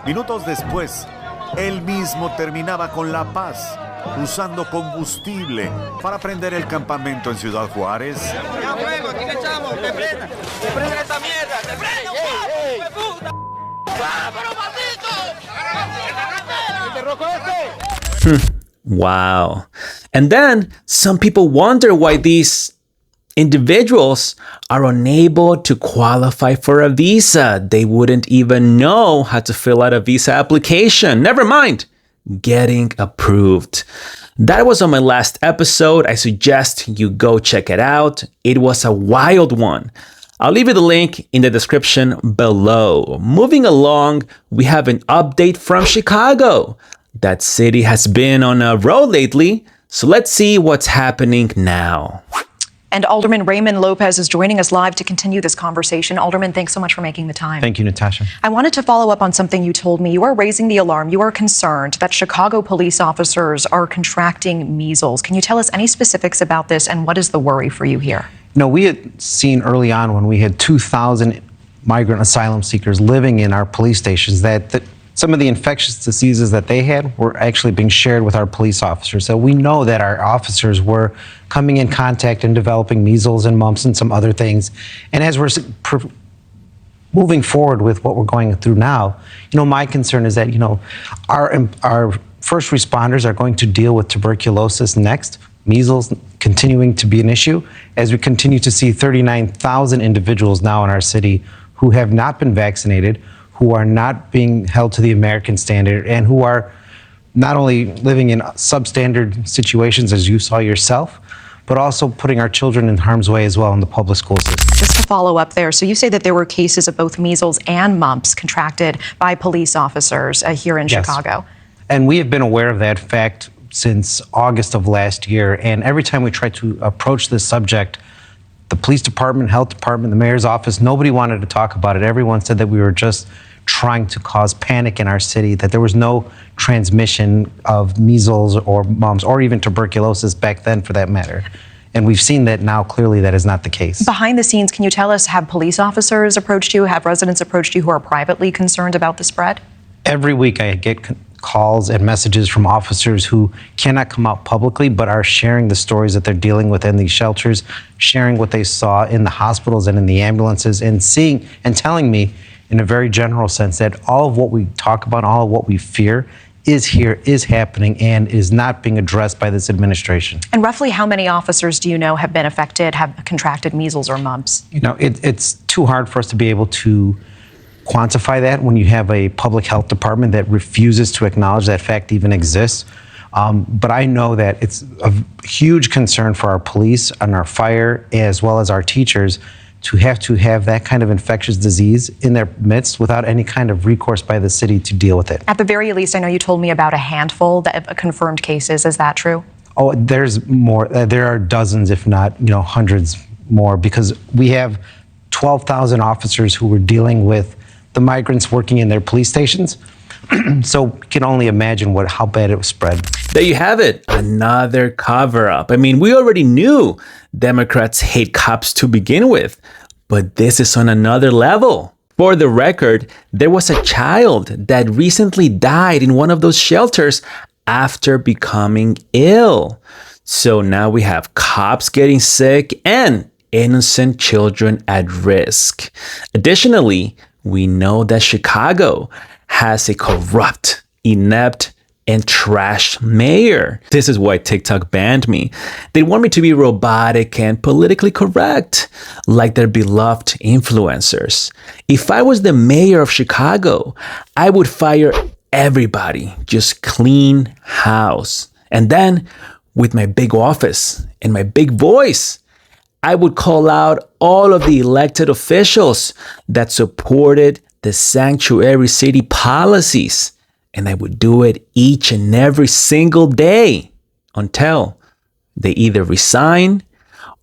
Minutos después, él mismo terminaba con la paz, usando combustible para prender el campamento en Ciudad Juárez. Ya fuego, aquí le echamos, te prenda esta mierda, te prenda, puta. ¡Pero maldito! Wow. And then some people wonder why these individuals are unable to qualify for a visa. They wouldn't even know how to fill out a visa application. Never mind getting approved. That was on my last episode. I suggest you go check it out. It was a wild one. I'll leave you the link in the description below. Moving along, we have an update from Chicago. That city has been on a roll lately, so let's see what's happening now. And Alderman Raymond Lopez is joining us live to continue this conversation. Alderman, thanks so much for making the time. Thank you, Natasha. I wanted to follow up on something you told me. You are raising the alarm. You are concerned that Chicago police officers are contracting measles. Can you tell us any specifics about this, and what is the worry for you here? No, we had seen early on when we had 2,000 migrant asylum seekers living in our police stations that some of the infectious diseases that they had were actually being shared with our police officers. So we know that our officers were coming in contact and developing measles and mumps and some other things. And as we're moving forward with what we're going through now, my concern is that, our first responders are going to deal with tuberculosis next, measles continuing to be an issue, as we continue to see 39,000 individuals now in our city who have not been vaccinated, who are not being held to the American standard, and who are not only living in substandard situations, as you saw yourself, but also putting our children in harm's way as well in the public school system. Just to follow up there, so you say that there were cases of both measles and mumps contracted by police officers here in Chicago. And we have been aware of that fact since August of last year, and every time we try to approach this subject, the police department, health department, the mayor's office, nobody wanted to talk about it. Everyone said that we were just trying to cause panic in our city, that there was no transmission of measles or mumps or even tuberculosis back then for that matter. And we've seen that now clearly that is not the case. Behind the scenes, can you tell us, have police officers approached you, have residents approached you who are privately concerned about the spread? Every week I get calls and messages from officers who cannot come out publicly but are sharing the stories that they're dealing with in these shelters, sharing what they saw in the hospitals and in the ambulances, and seeing and telling me in a very general sense that all of what we talk about, all of what we fear is here, is happening, and is not being addressed by this administration. And roughly how many officers do you know have been affected, have contracted measles or mumps? It's too hard for us to be able to quantify that when you have a public health department that refuses to acknowledge that fact even exists. But I know that it's a huge concern for our police and our fire, as well as our teachers, to have that kind of infectious disease in their midst without any kind of recourse by the city to deal with it. At the very least, I know you told me about a handful of confirmed cases. Is that true? Oh, there's more. There are dozens, if not, hundreds more, because we have 12,000 officers who were dealing with the migrants working in their police stations. So you can only imagine how bad it was spread. There you have it. Another cover-up. I mean, we already knew Democrats hate cops to begin with, but this is on another level. For the record, there was a child that recently died in one of those shelters after becoming ill. So now we have cops getting sick and innocent children at risk. Additionally, we know that Chicago has a corrupt, inept, and trash mayor. This is why TikTok banned me. They want me to be robotic and politically correct, like their beloved influencers. If I was the mayor of Chicago, I would fire everybody, just clean house. And then, with my big office and my big voice, I would call out all of the elected officials that supported the sanctuary city policies, and I would do it each and every single day until they either resign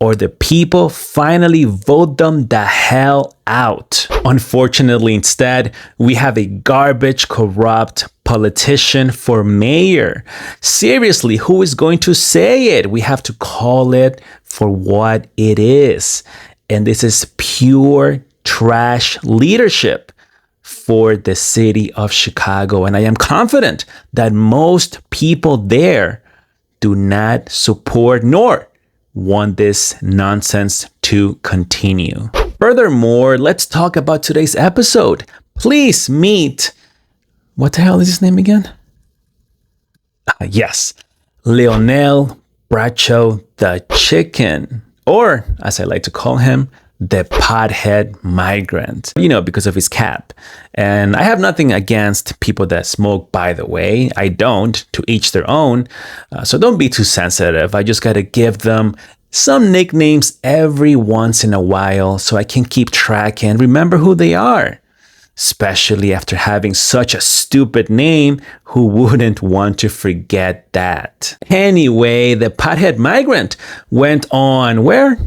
or the people finally vote them the hell out. Unfortunately, instead, we have a garbage, corrupt politician for mayor. Seriously, who is going to say it? We have to call it for what it is. And this is pure trash leadership. for the city of Chicago. And I am confident that most people there do not support nor want this nonsense to continue. Furthermore, let's talk about today's episode. Please meet, what the hell is his name again? Yes, Leonel Bracho the Chicken, or as I like to call him, the pothead migrant, because of his cap. And I have nothing against people that smoke, by the way. I don't, to each their own. So don't be too sensitive. I just got to give them some nicknames every once in a while so I can keep track and remember who they are. Especially after having such a stupid name, who wouldn't want to forget that? Anyway, the pothead migrant went on where?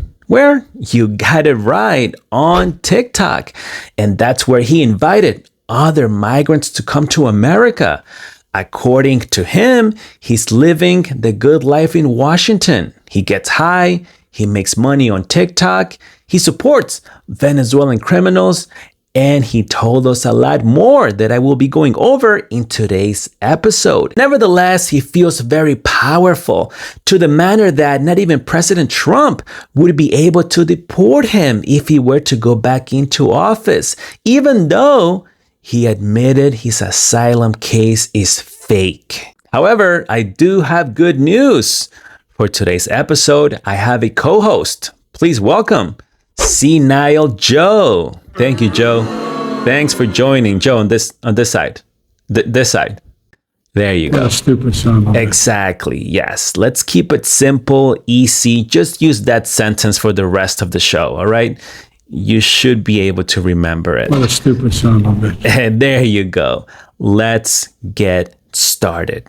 You got it right, on TikTok. And that's where he invited other migrants to come to America. According to him, he's living the good life in Washington. He gets high, he makes money on TikTok, he supports Venezuelan criminals, and he told us a lot more that I will be going over in today's episode. Nevertheless, he feels very powerful to the manner that not even President Trump would be able to deport him if he were to go back into office, even though he admitted his asylum case is fake. However, I do have good news. For today's episode, I have a co-host. Please welcome Senile Joe. Thank you, Joe. Thanks for joining, Joe, on this side. This side. There you go. What a stupid son of a bitch. Exactly. Yes. Let's keep it simple, easy. Just use that sentence for the rest of the show. All right. You should be able to remember it. What a stupid son of a bitch. And there you go. Let's get started.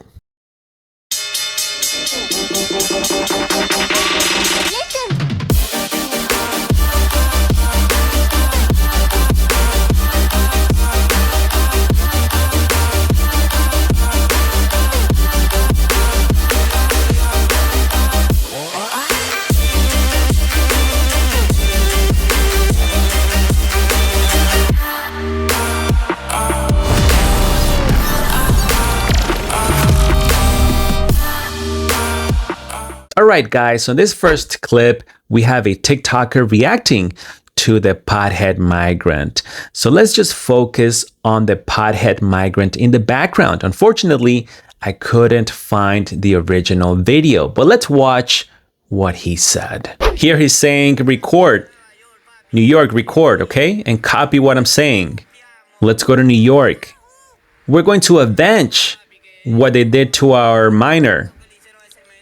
All right, guys, so in this first clip, we have a TikToker reacting to the pothead migrant. So let's just focus on the pothead migrant in the background. Unfortunately, I couldn't find the original video, but let's watch what he said. Here he's saying, record, New York, record, okay? And copy what I'm saying. Let's go to New York. We're going to avenge what they did to our minor.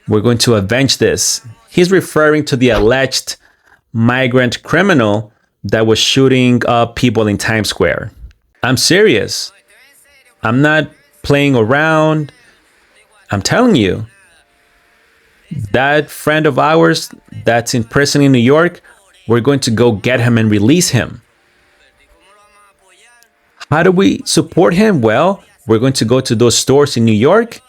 We're going to avenge this. He's referring to the alleged migrant criminal that was shooting up people in Times Square. I'm serious. I'm not playing around. I'm telling you, that friend of ours that's in prison in New York, we're going to go get him and release him. How do we support him? Well, we're going to go to those stores in New York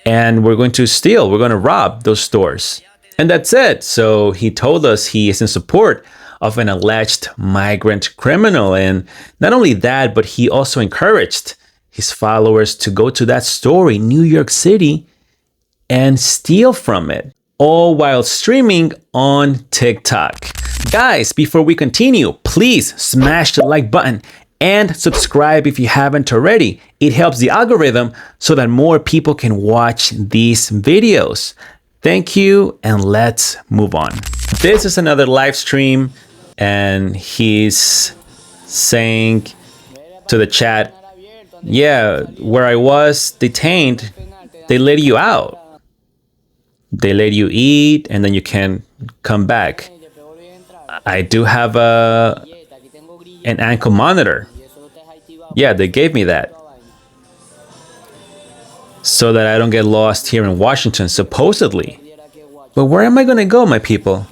and we're going to steal, we're going to rob those stores. And that's it. So he told us he is in support of an alleged migrant criminal. And not only that, but he also encouraged his followers to go to that store in New York City and steal from it, all while streaming on TikTok. Guys, before we continue, please smash the like button and subscribe if you haven't already. It helps the algorithm so that more people can watch these videos. Thank you, and let's move on. This is another live stream, and he's saying to the chat, yeah, where I was detained, they let you out. They let you eat, and then you can come back. I do have an ankle monitor. Yeah, they gave me that so that I don't get lost here in Washington, supposedly. But where am I going to go, my people,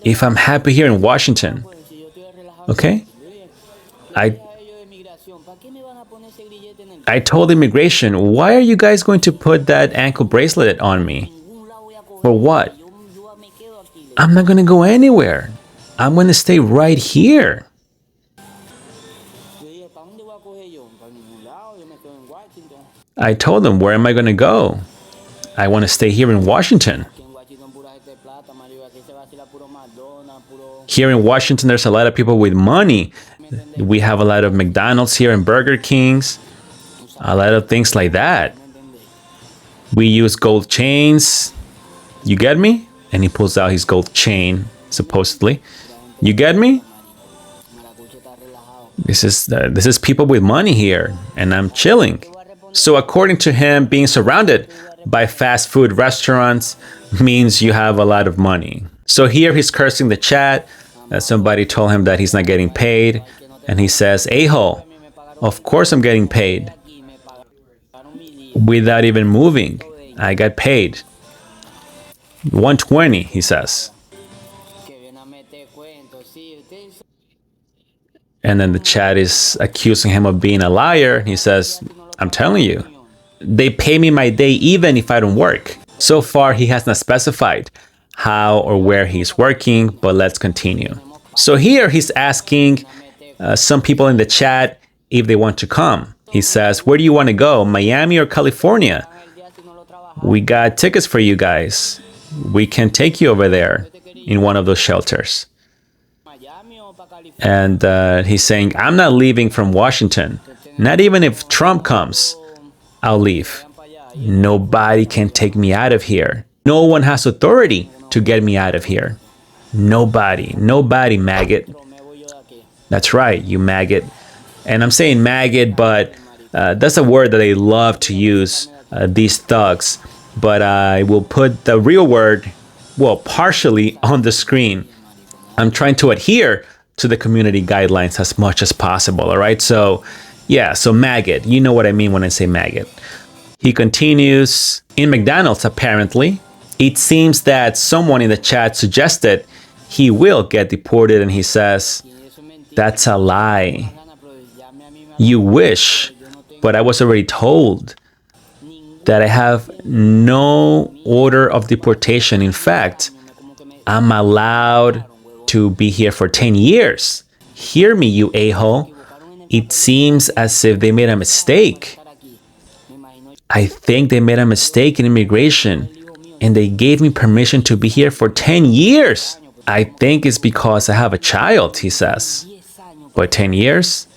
if I'm happy here in Washington? Okay? I told immigration, why are you guys going to put that ankle bracelet on me? For what? I'm not going to go anywhere. I'm going to stay right here. I told him, where am I going to go? I want to stay here in Washington. Here in Washington, there's a lot of people with money. We have a lot of McDonald's here and Burger Kings, a lot of things like that. We use gold chains. You get me? And he pulls out his gold chain, supposedly. You get me? This is people with money here, and I'm chilling. So according to him, being surrounded by fast food restaurants means you have a lot of money. So here he's cursing the chat. Somebody told him that he's not getting paid. And he says, "A-hole, of course I'm getting paid." Without even moving, I got paid. 120, he says. And then the chat is accusing him of being a liar. He says, "I'm telling you, they pay me my day even if I don't work." So far, he has not specified how or where he's working, but let's continue. So here he's asking some people in the chat if they want to come. He says, "Where do you want to go, Miami or California? We got tickets for you guys. We can take you over there in one of those shelters." And he's saying, "I'm not leaving from Washington. Not even if Trump comes, I'll leave. Nobody can take me out of here. No one has authority to get me out of here. Nobody, maggot." That's right, you maggot. And I'm saying maggot, but that's a word that they love to use, these thugs. But I will put the real word, well, partially on the screen. I'm trying to adhere to the community guidelines as much as possible, all right? So, yeah, so maggot. You know what I mean when I say maggot. He continues, in McDonald's, apparently, it seems that someone in the chat suggested he will get deported, and he says, "That's a lie. You wish, but I was already told that I have no order of deportation. In fact, I'm allowed to be here for 10 years. Hear me, you a-hole. It seems as if they made a mistake. I think they made a mistake in immigration, and they gave me permission to be here for 10 years. I think it's because I have a child," he says. But 10 years?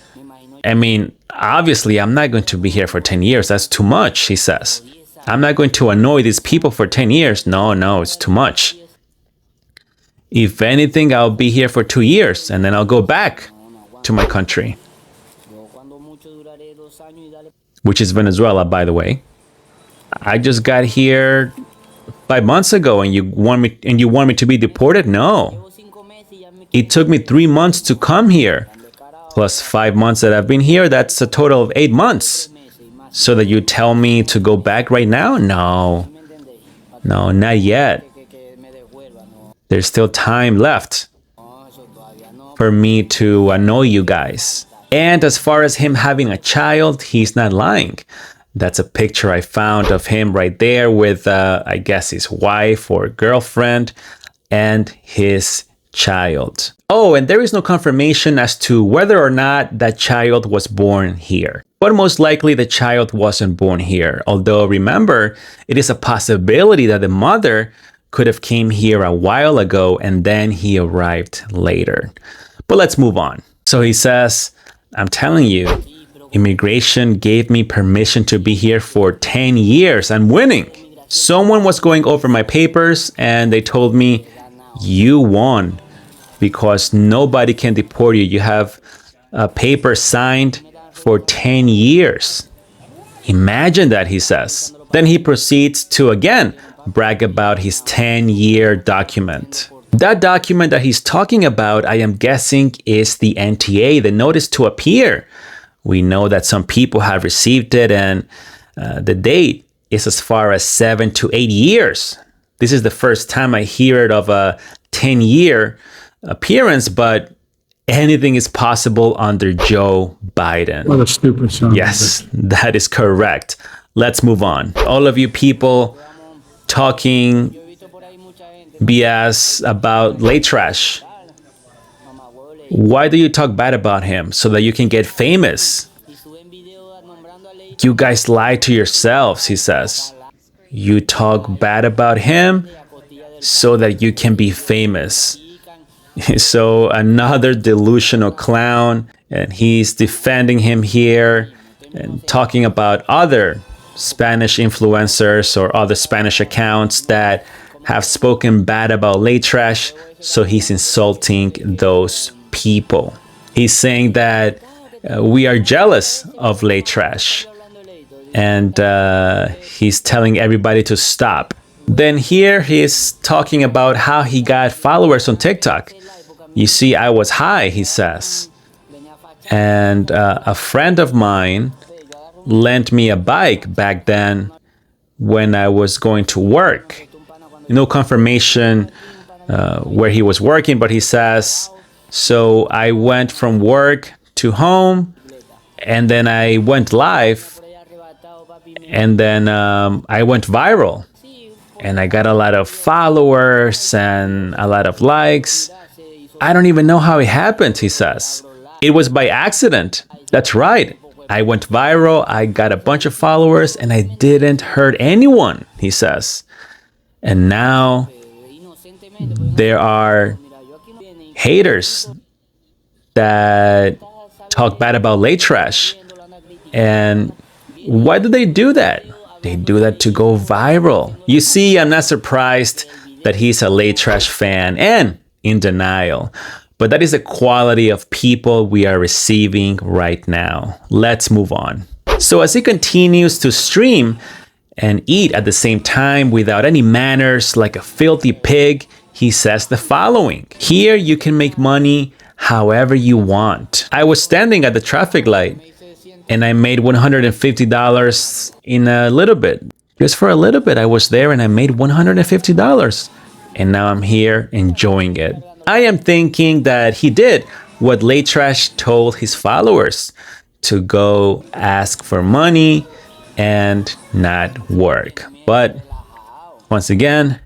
I mean, obviously, I'm not going to be here for 10 years. That's too much, he says. I'm not going to annoy these people for 10 years. No, it's too much. If anything, I'll be here for 2 years, and then I'll go back to my country. Which is Venezuela, by the way. I just got here 5 months ago, and you want me to be deported? No. It took me 3 months to come here, plus 5 months that I've been here. That's a total of 8 months. So that you tell me to go back right now? No, not yet. There's still time left for me to annoy you guys. And as far as him having a child, he's not lying. That's a picture I found of him right there with, I guess, his wife or girlfriend and his child. Oh, and there is no confirmation as to whether or not that child was born here. But most likely the child wasn't born here. Although remember, it is a possibility that the mother could have came here a while ago and then he arrived later. But let's move on. So he says, "I'm telling you, immigration gave me permission to be here for 10 years. I'm winning. Someone was going over my papers and they told me, you won because nobody can deport you. You have a paper signed for 10 years. Imagine that," he says. Then he proceeds to again brag about his 10-year document. That document that he's talking about, I am guessing, is the NTA, the notice to appear. We know that some people have received it, and the date is as far as 7 to 8 years. This is the first time I hear it of a 10-year appearance, but anything is possible under Joe Biden. What a stupid son. Yes, that is correct. Let's move on. All of you people talking BS about late trash. Why do you talk bad about him? So that you can get famous. You guys lie to yourselves, he says. You talk bad about him so that you can be famous. So another delusional clown, and he's defending him here and talking about other Spanish influencers or other Spanish accounts that have spoken bad about Late Trash. So he's insulting those people. He's saying that we are jealous of Late Trash, and he's telling everybody to stop. Then here he's talking about how he got followers on TikTok. You see, I was high, he says. And a friend of mine lent me a bike back then when I was going to work. No confirmation where he was working, but he says, so I went from work to home, and then I went live, and then I went viral, and I got a lot of followers and a lot of likes. I don't even know how it happened, he says. It was by accident. That's right. I went viral, I got a bunch of followers, and I didn't hurt anyone, he says. And now there are haters that talk bad about Late Trash. And why do they do that? They do that to go viral. You see, I'm not surprised that he's a Late Trash fan and in denial. But that is the quality of people we are receiving right now. Let's move on. So as he continues to stream and eat at the same time without any manners like a filthy pig, he says the following: here you can make money however you want. I was standing at the traffic light and I made $150 in a little bit. Just for a little bit I was there and I made $150. And now I'm here enjoying it. I am thinking that he did what Late Trash told his followers, to go ask for money and not work. But once again,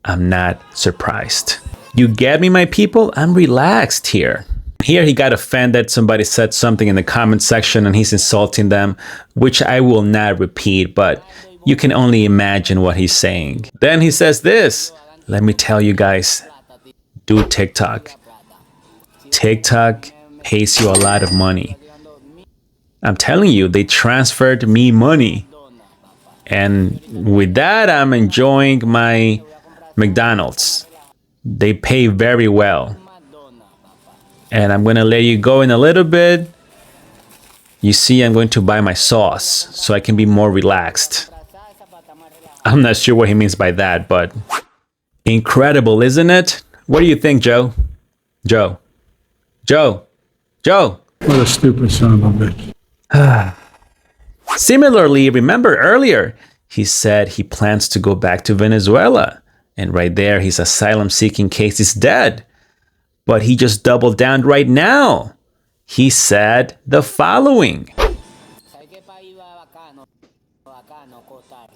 I'm not surprised. You get me, my people? I'm relaxed here. Here he got offended. Somebody said something in the comment section and he's insulting them, which I will not repeat, but you can only imagine what he's saying. Then he says this: let me tell you guys, do TikTok. TikTok pays you a lot of money. I'm telling you, they transferred me money. And with that, I'm enjoying my McDonald's. They pay very well. And I'm gonna let you go in a little bit. You see, I'm going to buy my sauce so I can be more relaxed. I'm not sure what he means by that, but incredible, isn't it? What do you think, Joe? Joe? What a stupid son of a bitch. Similarly, remember earlier, he said he plans to go back to Venezuela. And right there, his asylum-seeking case is dead. But he just doubled down right now. He said the following: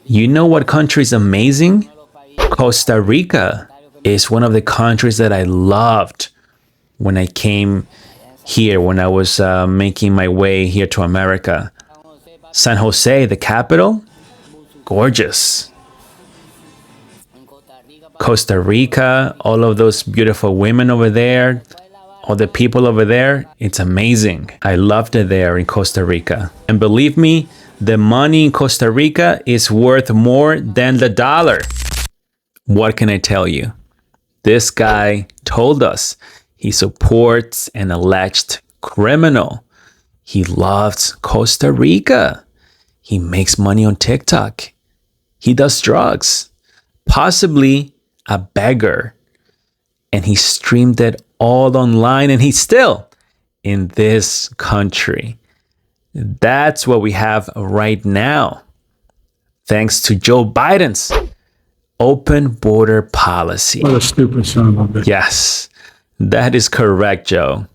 you know what country is amazing? Costa Rica is one of the countries that I loved when I came here, when I was making my way here to America. San Jose, the capital, gorgeous. Costa Rica, all of those beautiful women over there, all the people over there, it's amazing. I loved it there in Costa Rica. And believe me, the money in Costa Rica is worth more than the dollar. What can I tell you? This guy told us he supports an alleged criminal. He loves Costa Rica. He makes money on TikTok. He does drugs, possibly a beggar. And he streamed it all online, and he's still in this country. That's what we have right now, thanks to Joe Biden's open border policy. What a stupid son of a bitch. Yes, that is correct, Joe.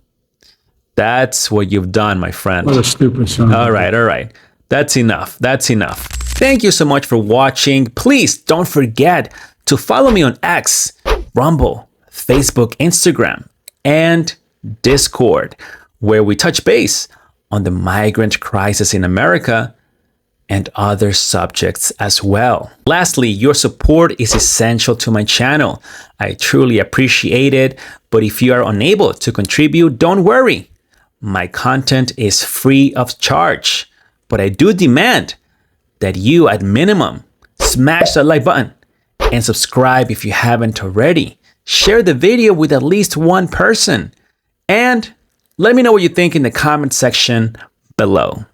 That's what you've done, my friend. What a stupid son of a bitch. All right. That's enough. Thank you so much for watching. Please don't forget to follow me on X, Rumble, Facebook, Instagram, and Discord, where we touch base on the migrant crisis in America and other subjects as well. Lastly, your support is essential to my channel. I truly appreciate it, but if you are unable to contribute, don't worry. My content is free of charge, but I do demand that you, at minimum, smash that like button and subscribe if you haven't already. Share the video with at least one person, and let me know what you think in the comment section below.